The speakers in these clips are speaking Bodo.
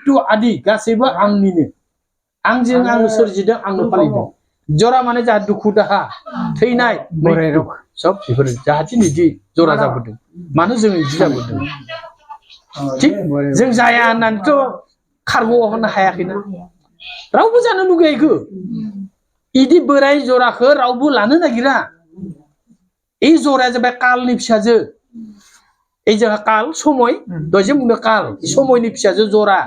मृत्यु आदि गासैबो आंनिनो आंजों आं सोरजिदों आंनो फालिदों जरा माने जा दुखु दाहा थैनाय मृत्यु सब बेफोर जाहाथे निदि जरा जाबोदों मानो जों इदि जाबोदों ठीक जों जाया होननानैथ' खारग'आव होनो हायाखैना रावबो जानो लुगैयाखै इदि बोराय जराखौ रावबो लानो नागिरा এই जराया जाबाय कालनि फिसाजो এই जोंहा काल समय दयजे बुंदों काल समयनि फिसाजो जरा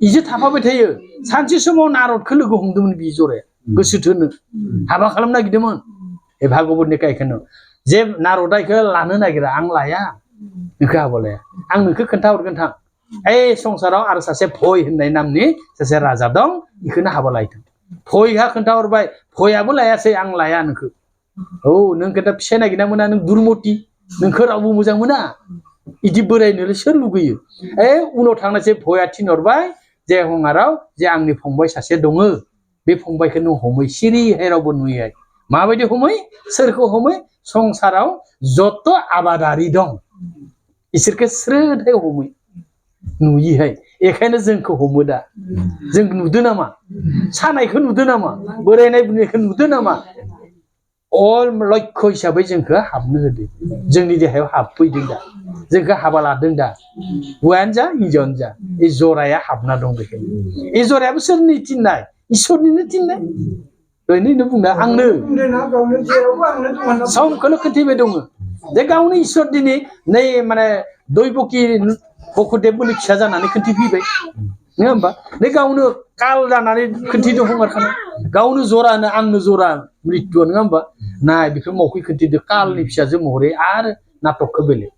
इजो थाफाबाय थायो सानसे समाव नारदखौ लोगो हमदोंमोन बि जराया गोसो थोनो हाबा खालामनो नागिरदोंमोन ए भागवतनि कायखौनो जे नारदा इखौ लानो नागिरा आं लाया नोंखौ हाबा लाया आं नोंखौ खोन्था हरगोन थां এই संसाराव आरो सासे भय होननाय नामनि सासे राजा दं इखौनो हाबा लायथों भयहा खोन्था हरबाय भयाबो लायासै आं लाया नोंखौ औ नों खोन्था फिसाय नागिरना मोना नों दुर्मति नोंखौ रावबो मोजां मोना इदि बोरायनोलाय सोर लुगैयो उनाव थांनासै भया थिनहरबाय जे हंगाराव जे आंनि फंबाय सासे दङ बे फंबायखौ नों हमै सिरिहाय रावबो नुयैहाय माबायदि हमै सोरखौ हमै संसाराव जत आबादारि दं इसोरखौ स्रोदहाय हमै नुयैहाय एखायनो जोंखौ हमो दा जों नुदों नामा सानायखौ नुदों नामा बोरायनाय बुरैखौ नुदों नामा अल लक्ष्य हिसाबै जोंखौ हाबनो होदों जोंनि देहायाव हाबफैदों दा जोंखौ हाबा लादों दा हौवायानो जा हिनजावानो जा ए जराया हाबना दं बेखायनो ए जरायाबो सोरनि थिननाय इसोरनिनो थिननाय ओरैनो बुंना आंनो समखौनो खोन्थिबाय दङ जे गावनो इसोर दिनै नै माने दैबकि भकुदेबनि फिसा जानानै खोन्थिफैबाय नङा होमबा नै गावनो काल जानानै खोन्थिदों हंगारखानाय गावनो जरानो आंनो जरा मृत्यु नङा होमबा नाय बेखौ मावखै खोन्थिदों कालनि फिसाजो महरै आरो नाटकखौ बेलेग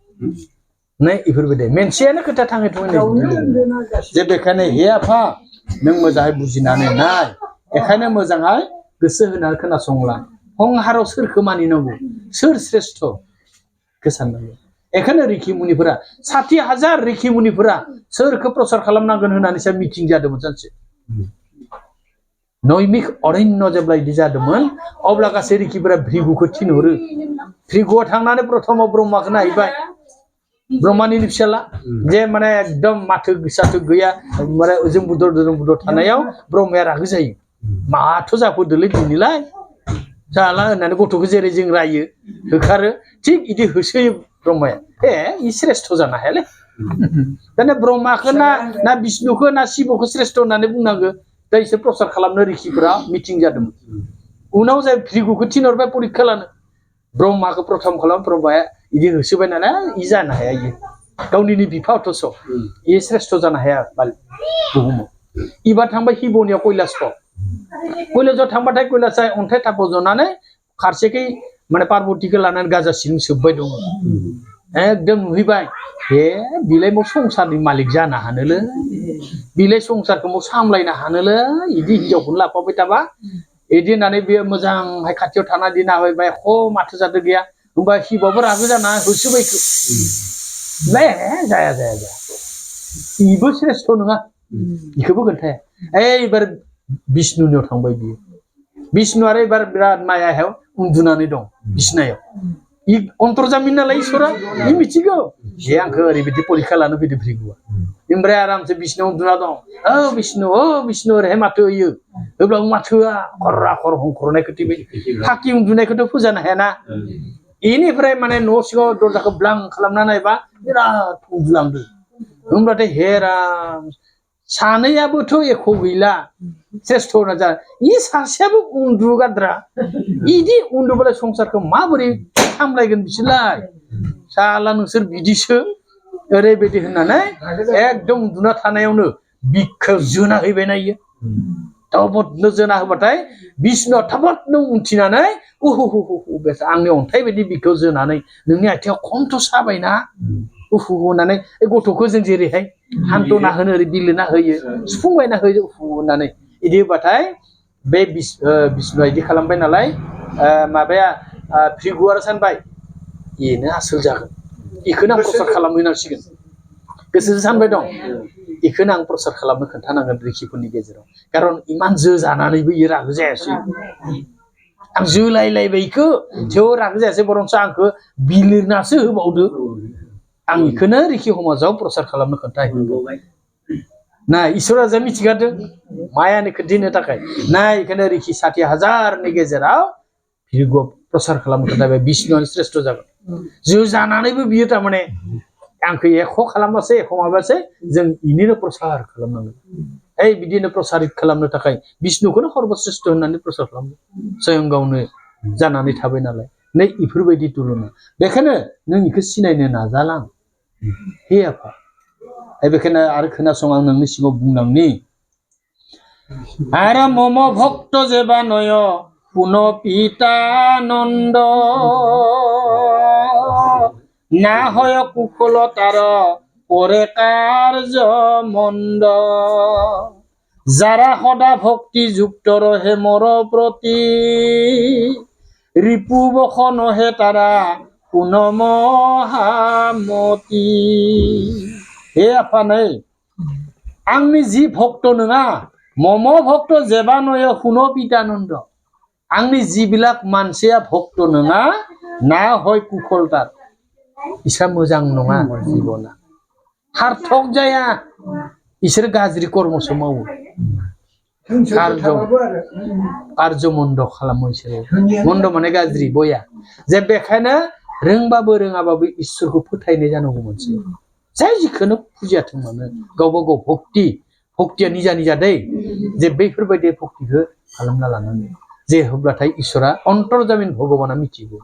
नै इफोरबायदि मोनसेयानो खोथा थाङै थाङै जे बेखायनो हे आफा नों मोजाङै बुजिनानै नाय एखायनो मोजाङै गोसो होनानै खोनासंला हंहाराव सोरखौ मानिनांगौ सोर श्रेष्ठ साननांगौ एखायनो रिखि मुनिफोरा 60,000 रिखि मुनिफोरा सोरखौ प्रसार खालामनांगोन होननानैसो मिटिं जादोंमोन सानसे नैमिक अरण्य जेब्ला इदि जादोंमोन अब्ला गासै रिखिफोरा भृगुखौ थिनहरो भृगुआ थांनानै प्रथमाव ब्रह्माखौ नायबाय ब्रह्मानि फिसाला जे माने एकदम माथो गोसाथो गैया माने जों बुदर थानायाव ब्रह्माया रागो जायो माथो जाफोदोलै दिनैलाय जाला होननानै गथ'खौ जेरै जों रायो होखारो थिग इदि होसोयो ब्रह्माया इ श्रेष्ठ जानो हायालै दाना ब्रह्माखौ ना बिष्णुखौ ना शिबखौ श्रेष्ठ होननानै बुंनांगो दा इसोर प्रसार खालामनो रिखिफोरा मिटिं जादोंमोन उनाव जाय भृगुखौ थिनहरबाय परीक्षा लानो ब्रह्माखौ प्रथम खालाम ब्रह्माया इदि होसोबाय नालाय इ जानो हाया इयो गावनिनो बिफा अथस इ श्रेष्ठ जानो हाया बुहुमाव इबार थांबाय हिबनियाव कैलासआव थांबाथाय कैलासआ अन्थाइ थाफाव जनानै फारसेखै माने पार्बतीखौ लानानै गाजा सिं सोबबाय दङ एकदम नुहैबाय बिलाय मो संसारनि मालिक जानो हानोलै बिलाय संसारखौ मो सामलायनो हानोलै इदि हिनजावखौनो लाफाबाय थाबा इदि होननानै बेयो मोजांहाय खाथियाव थाना दिना होबाय माथो जादो गैया होमबा हिबाबो रागो जाना होसोबायखो जाया इबो श्रेष्ठ नङा इखौबो खोन्थाया एबार बिष्णुनियाव थांबाय बियो बिष्णु आरो एबार बिराद मायायाव उन्दुनानै दं बिसनायाव इ अन्तर्जामिन नालाय इसोरा इ मिथिगौ जे आंखौ ओरैबायदि परीक्षा लानो फैदों भृगुआ ओमफ्राय आरामसे बिष्णु उन्दुना दं बिष्णु ओरैहाय माथो होयो अब्लाबो माथोआ खर हंखरनाय खोथिबाय फाखि उन्दुनायखौथ' फोजानो हायाना इनिफ्राय माने न' सिङाव दरजाखौ ब्लां खालामना नायबा बिराद उन्दुलांदों होमब्लाथाय हेराम सानैयाबोथ' एख' गैला श्रेष्ठ होनना जा इ सासेयाबो उन्दुगाद्रा इदि उन्दुबालाय संसारखौ माबोरै सामलायगोन बिसोरलाय साला नोंसोर बिदिसो ओरैबायदि होननानै एकदम उन्दुना थानायावनो बिखौ जोना हैबायना इयो थाबनो जोना होबाथाय बिष्णुआ थाबनो उनथिनानै बेसा आंनि अन्थाइ बायदि बिखौ जोनानै नोंनि आथिङाव खमथ' साबायना होननानै गथ'खौ जों जेरैहाय हान्थना होनो ओरै बिलिरना होयो सुफुंबायना होयो होननानै इदि होबाथाय बे बिष्णुआ इदि खालामबाय नालाय माबाया भृगुआ सानबाय बेनो आसोल जागोन इखौनो आं प्रसार खालामहैनांसिगोन गोसोजों सानबाय दं इखौनो आं प्रसार खालामनो खोन्थानांगोन रिखिफोरनि गेजेराव खारन इमान जो जानानैबो इयो रागो जायासै आं जोलायलायबाय इखौ थेव रागो जायासै बरंसो आंखौ बिलिरनासो होबावदो आं इखौनो रिखि समाजाव प्रसार खालामनो खोन्थाहैनांगौ नाय इसोरा जे मिथिगारदों मायानो खोदिनो थाखाय नाय इखाने रिखि 60,000 नि गेजेराव भिडिअ प्रसार खालामनो थाखाय बिष्णुआनो श्रेष्ठ जागोन जो जानानैबो बियो तारमाने आंखौ एख' खालामबासो एख' माबासो जों इनिनो प्रसार खालामनांगोन ओइ बिदिनो प्रसारित खालामनो थाखाय बिष्णुखौनो सर्बश्रेष्ठ होननानै प्रसार खालामो स्वयं गावनो जानानै थाबाय नालाय नै इफोरबायदि तुलना बेखायनो नों इखौ सिनायनो नाजालां हे आफा बेखायनो आरो खोनासं आं नोंनि सिगाङाव बुंलांनि आरो मम भक्त जेबा नय पुन पितानन्द ना হয় কুশল তার পরে কার্য মন্দ যারা সদা ভক্তি যুক্ত রহে মর প্রতি রিপু বখন হে তারা পুন মহামতি হে আফা नै आंनि जि भक्त नङा मम भक्त जेबा नय पुन पितानन्द आंनि जिबिलाक मानसिया भक्त नङा ना হয় कुशलतार इसोर मोजां नङा जिबना हारथक जाया इसोर गाज्रि कर्मसो मावो कार्य मन्द खालामो इसोर मन्द माने गाज्रि बया जे बेखायनो रोंबाबो रोङाबाबो इसोरखौ फोथायनाय जानांगौ मोनसे जाय जिखौनो फुजियाथों मानो गावबा गाव भक्तिया निजा निजा दै जे बैफोरबायदि भक्तिखौ खालामना लानांगौ जे होब्लाथाय इसोरा अन्तर्जामिन भगबाना मिथिगौ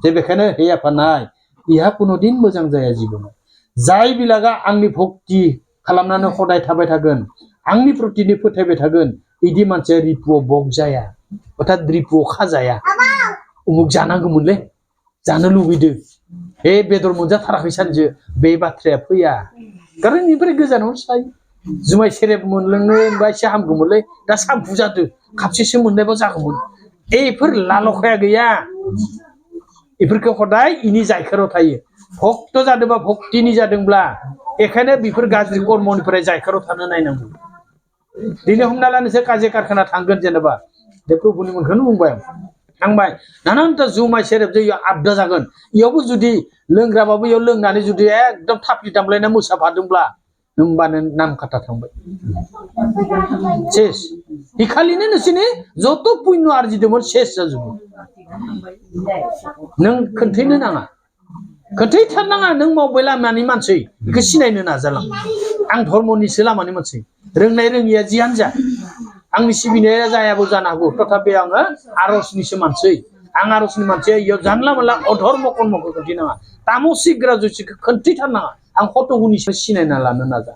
जे बेखायनो हे आफा नाय इहा कुनुदिन मोजां जाया जिबनाव जाय बिलागा आंनि भक्ति खालामनानै हदाय थाबाय थागोन आंनि प्रतिनि फोथायबाय थागोन इदि मानसिया रिपुआव बग जाया अर्थात रिपुआव खाजाया उमुक जानांगौमोनलै जानो लुबैदों हे बेदर मोनजाथाराखै सानजो बे बाथ्राया फैया कारण इनिफ्राय गोजानाव थायो जुमाय सेरेब मोनलोंनो बा एसे हामगौमोनलै दा साम्फु जादों खापसेसो मोननायबा जागौमोन एफोर लालखाया गैया इफोरखौ हदाय इनि जायखाराव थायो भक्त जादोंबा भक्तिनि जादोंब्ला एखायनो बेफोर गाज्रि कर्मनिफ्राय जायखाराव थानो नायनांगौ दिनै हमना ला नोंसोर काजि कारखाना थांगोन जेनेबा बे प्रभुनि मुंखौनो बुंबाय थांबाय नानानथा जुमाय सेरेब जायो आबदा जागोन इयावबो जुदि लोंग्राबाबो इयाव लोंनानै जुदि एकदम थाफ्लि दामलायना मोसाफादोंब्ला होमबानो नाम खाथा थांबाय सेस इखालिनो नोंसोरनि जत पुण्य आरजिदोंमोन सेस जाजोबो नों खोन्थैनो नाङा खोन्थैथारनाङा नों मावबाय लामानि मानसि बेखौ सिनायनो नाजालां आं धर्मनिसो लामानि मानसि रोंनाय रोङिया जियानो जा आंनि सिबिनाया जायाबो जानो हागौ तथापि आङो आरजनिसो मानसि आं आरजनि मानसिया इयाव जानला मोनला अधर्म कर्मखौ खोन्थैनाङा तामसिक ग्राजुसिखौ खोन्थैथारनाङा आं हतगुनिसो सिनायना लानो नाजा